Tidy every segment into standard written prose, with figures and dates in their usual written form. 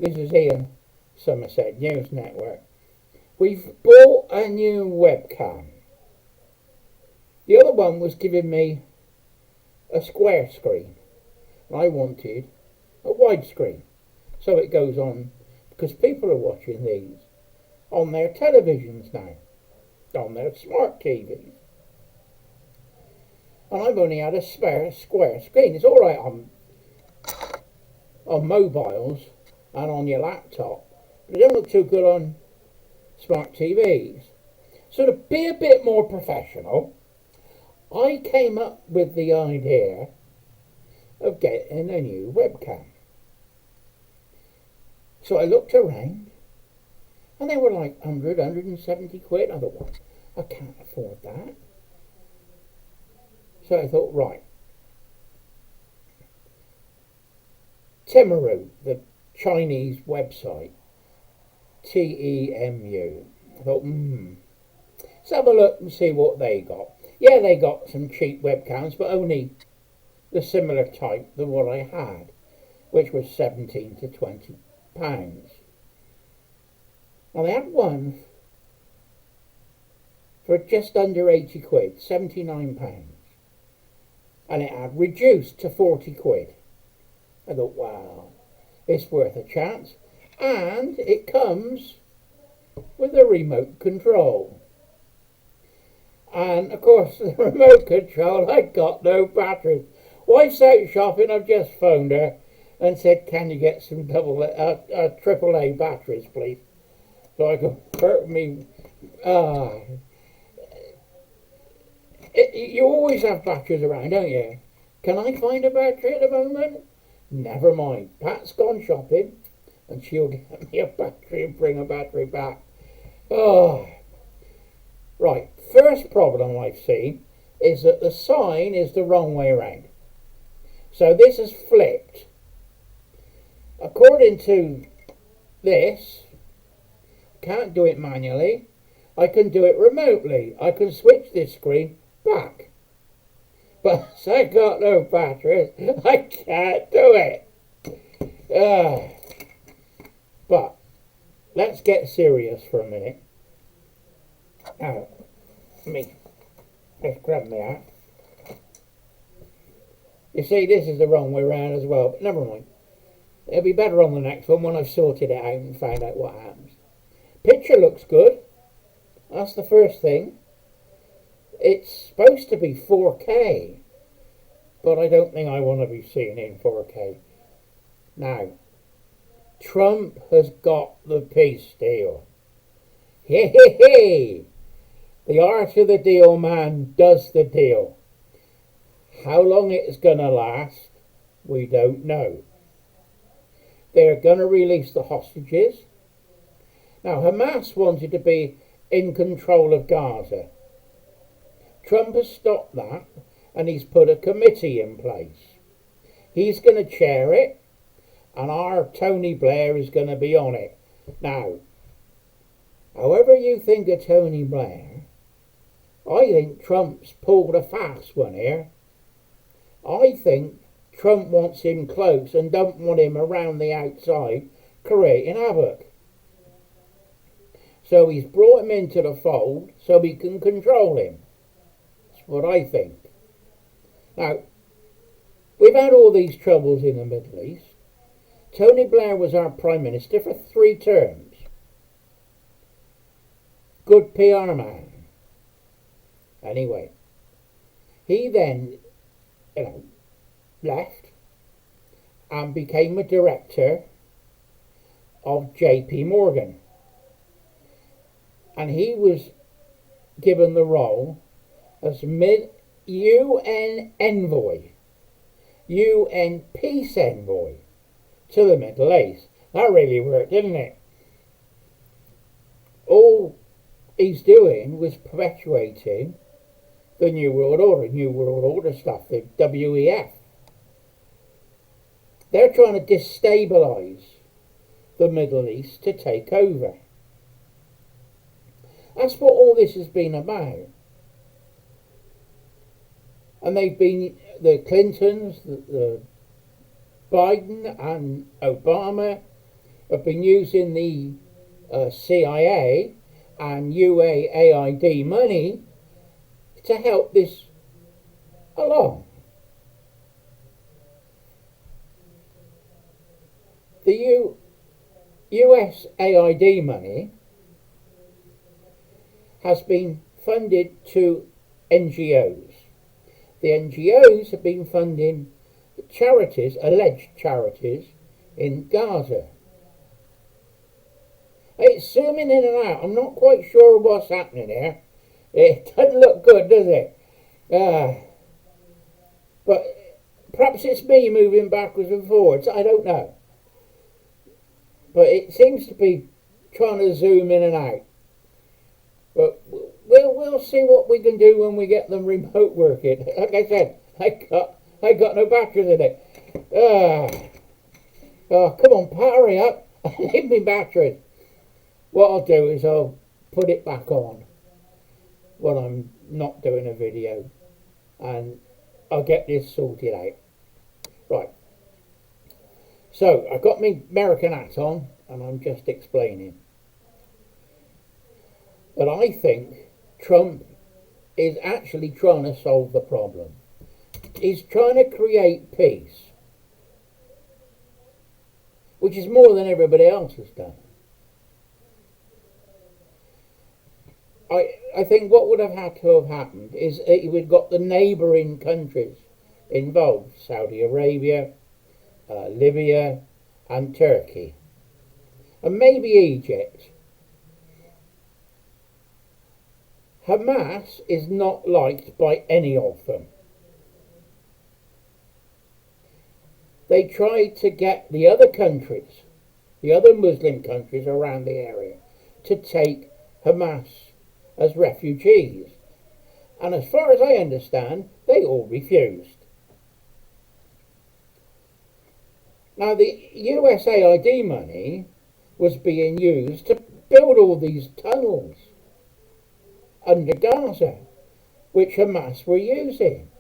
This is Ian, Somerset News Network. We've bought a new webcam. The other one was giving me a square screen. I wanted a widescreen. So it goes on, because people are watching these on their televisions now, on their smart TVs. And I've only had a spare square screen. It's alright on mobiles and on your laptop, but it don't look too good on smart TVs. So to be a bit more professional, I came up with the idea of getting a new webcam. So I looked around, and they were like 170 quid. I thought, well, I can't afford that. So I thought, right, Temu, the Chinese website, Temu. I thought, let's have a look and see what they got. Yeah, they got some cheap webcams, but only the similar type than what I had, which was 17 to 20 pounds. And they had one for just under 80 quid, 79 pounds. And it had reduced to 40 quid. I thought, wow, it's worth a chance. And it comes with a remote control. And of course, the remote control, I got no batteries. Wife's out shopping, I've just phoned her and said, can you get some AAA batteries, please? So I can put me. You always have batteries around, don't you? Can I find a battery at the moment? Never mind. Pat's gone shopping and she'll get me a battery and bring a battery back. Oh. Right, first problem I've seen is that the sign is the wrong way around. So this is flipped. According to this, I can't do it manually. I can do it remotely. I can switch this screen back. But I got no batteries. I can't do it. But let's get serious for a minute. Now, let's grab me out. You see, this is the wrong way around as well, but never mind. It'll be better on the next one when I've sorted it out and found out what happens. Picture looks good. That's the first thing. It's supposed to be 4K, but I don't think I want to be seeing it in 4K. Now, Trump has got the peace deal. Hey! The art of the deal man does the deal. How long it's going to last, we don't know. They're going to release the hostages. Now, Hamas wanted to be in control of Gaza. Trump has stopped that, and he's put a committee in place. He's going to chair it, and our Tony Blair is going to be on it. Now, however you think of Tony Blair, I think Trump's pulled a fast one here. I think Trump wants him close and don't want him around the outside creating havoc. So he's brought him into the fold so he can control him. That's what I think. Now, we've had all these troubles in the Middle East. Tony Blair was our Prime Minister for 3 terms. Good PR man. Anyway, he then, left and became a director of JP Morgan. And he was given the role as UN envoy, UN peace envoy to the Middle East. That really worked, didn't it? All he's doing was perpetuating the New World Order stuff, the WEF. They're trying to destabilise the Middle East to take over. That's what all this has been about. And they've been, the Clintons, the Biden and Obama, have been using the CIA and UAID money to help this along. The USAID money has been funded to NGOs. The NGOs have been funding charities, alleged charities, in Gaza. It's zooming in and out. I'm not quite sure what's happening here. It doesn't look good, does it? But perhaps it's me moving backwards and forwards. I don't know. But it seems to be trying to zoom in and out. But we'll see what we can do when we get them remote working. Like I said, I got no batteries in it. Oh, come on, hurry up. Leave me batteries. What I'll do is I'll put it back on when I'm not doing a video, and I'll get this sorted out. Right. So, I've got my American hat on, and I'm just explaining. But I think Trump is actually trying to solve the problem. He's trying to create peace, which is more than everybody else has done. I think what would have had to have happened is we've got the neighbouring countries involved: Saudi Arabia, Libya and Turkey, and maybe Egypt. Hamas is not liked by any of them. They tried to get the other countries, the other Muslim countries around the area, to take Hamas as refugees. And as far as I understand, they all refused. Now, the USAID money was being used to build all these tunnels under Gaza, which Hamas were using.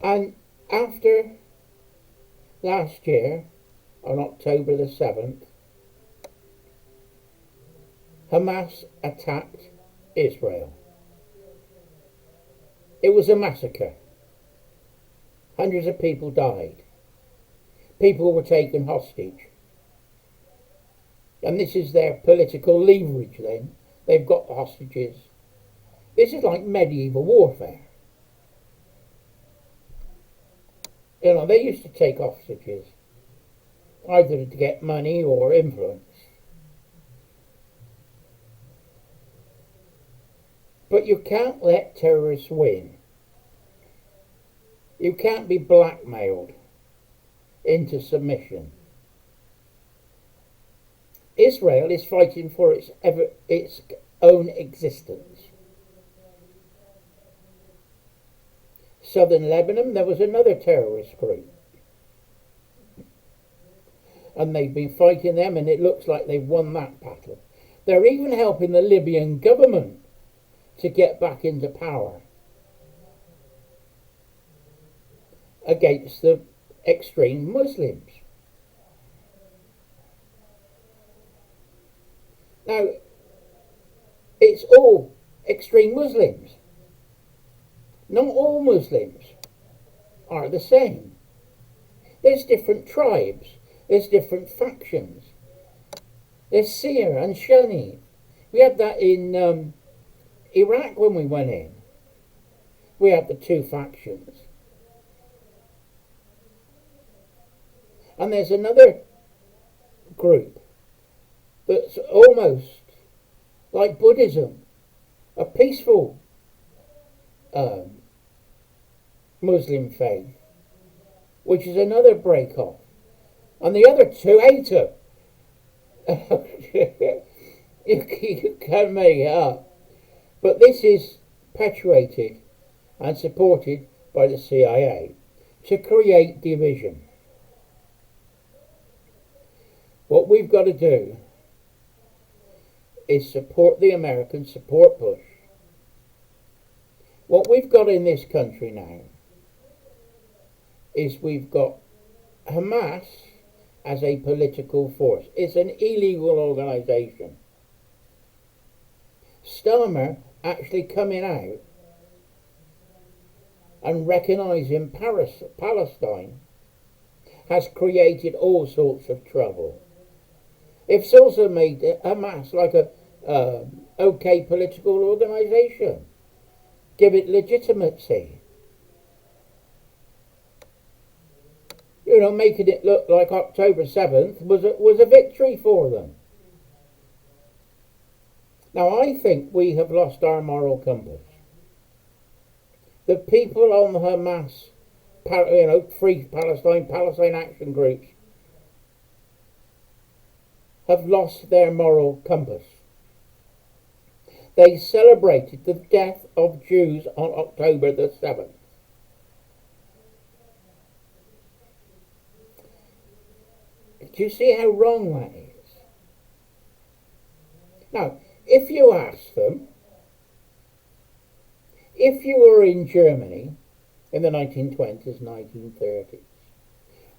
And after last year, on October the 7th, Hamas attacked Israel. It was a massacre. Hundreds of people died. People were taken hostage. And this is their political leverage then. They've got the hostages. This is like medieval warfare. You know, they used to take hostages, either to get money or influence. But you can't let terrorists win. You can't be blackmailed into submission. Israel is fighting for its own existence. Southern Lebanon, there was another terrorist group. And they've been fighting them, and it looks like they've won that battle. They're even helping the Libyan government to get back into power against the extreme Muslims. Now, it's all extreme Muslims. Not all Muslims are the same. There's different tribes. There's different factions. There's Shia and Sunni. We had that in Iraq when we went in. We had the two factions. And there's another group that's almost like Buddhism, a peaceful Muslim faith, which is another break-off. And the other two hate her. You can make it up. But this is perpetuated and supported by the CIA to create division. What we've got to do is support the Americans, support Bush. What we've got in this country now is we've got Hamas, as a political force, is an illegal organisation. Starmer actually coming out and recognising Palestine has created all sorts of trouble. It's also made Hamas like a okay political organisation. Give it legitimacy. You know, making it look like October 7th was a victory for them. Now, I think we have lost our moral compass. The people on the Hamas, Free Palestine Action groups, have lost their moral compass. They celebrated the death of Jews on October the 7th. Do you see how wrong that is? Now, if you ask them, if you were in Germany in the 1920s, 1930s,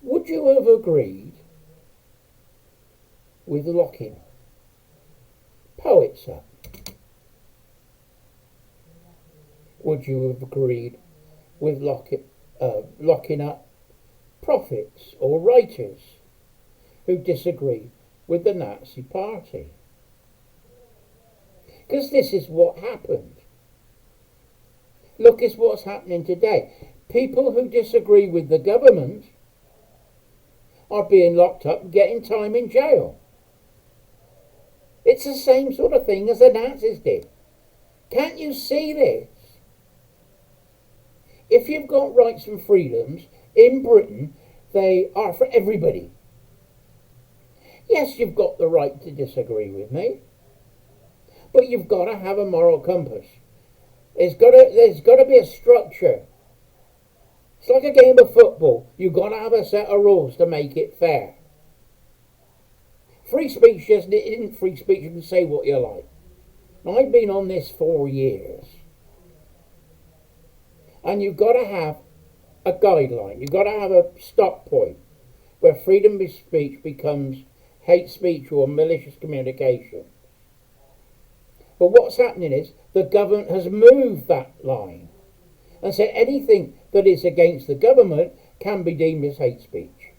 would you have agreed with locking poets up? Would you have agreed with locking up prophets or writers who disagree with the Nazi Party? Because this is what happened. Look, it's what's happening today. People who disagree with the government are being locked up and getting time in jail. It's the same sort of thing as the Nazis did. Can't you see this? If you've got rights and freedoms in Britain, they are for everybody. Yes, you've got the right to disagree with me, but you've got to have a moral compass. There's got to be a structure. It's like a game of football. You've got to have a set of rules to make it fair. Free speech isn't free speech. You can say what you like. Now, I've been on this 4 years. And you've got to have a guideline. You've got to have a stop point where freedom of speech becomes hate speech or malicious communication. But what's happening is the government has moved that line and said anything that is against the government can be deemed as hate speech.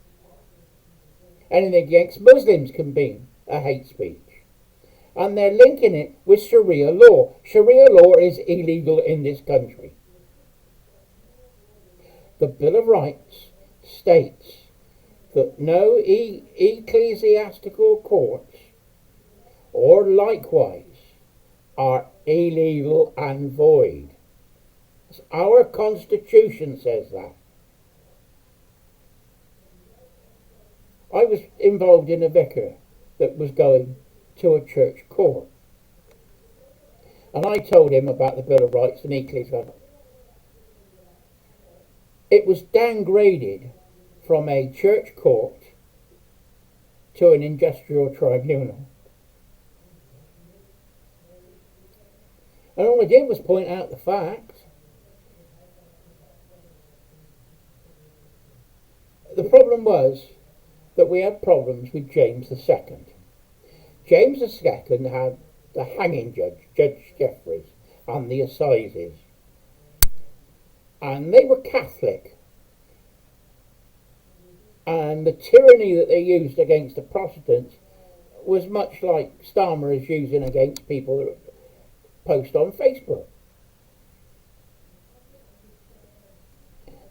Anything against Muslims can be a hate speech. And they're linking it with Sharia law. Sharia law is illegal in this country. The Bill of Rights states that no ecclesiastical courts or likewise are illegal and void. Our Constitution says that. I was involved in a vicar that was going to a church court. And I told him about the Bill of Rights and ecclesiastical. It was downgraded from a church court to an industrial tribunal. And all I did was point out the fact. The problem was that we had problems with James II. James II had the hanging judge, Judge Jeffreys, and the assizes. And they were Catholic. And the tyranny that they used against the Protestants was much like Starmer is using against people that post on Facebook.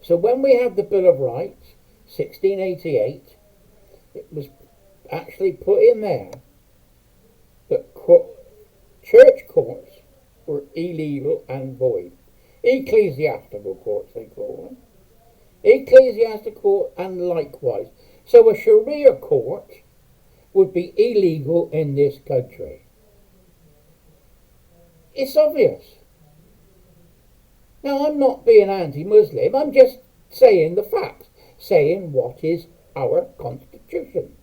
So when we have the Bill of Rights, 1688, it was actually put in there that church courts were illegal and void. Ecclesiastical courts, they call them. Ecclesiastical and likewise. So a Sharia court would be illegal in this country. It's obvious. Now, I'm not being anti-Muslim. I'm just saying the facts. Saying what is our Constitution.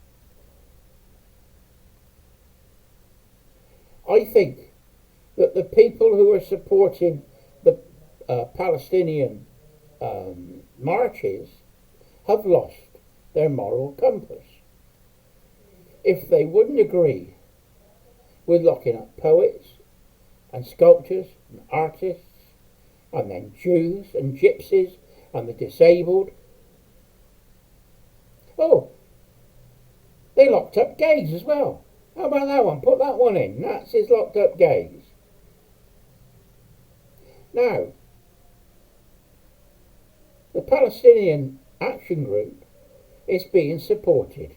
I think that the people who are supporting the Palestinian marches have lost their moral compass. If they wouldn't agree with locking up poets and sculptors and artists, and then Jews and gypsies and the disabled. Oh, they locked up gays as well. How about that one? Put that one in. Nazis locked up gays. Now, the Palestinian Action Group is being supported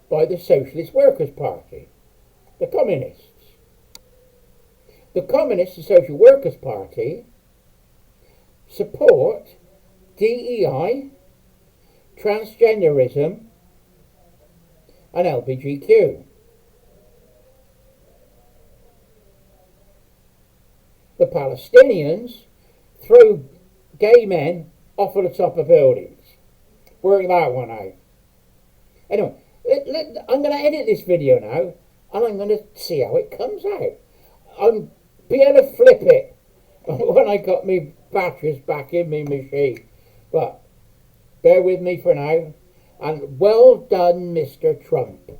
by the Socialist Workers' Party, the Communists. The Communist and Social Workers' Party support DEI, transgenderism, and LGBTQ. The Palestinians throw gay men off of the top of buildings. Work that one out. Anyway, I'm going to edit this video now, and I'm going to see how it comes out. I'm be able to flip it when I got me batteries back in me machine. But bear with me for now. And well done, Mr. Trump.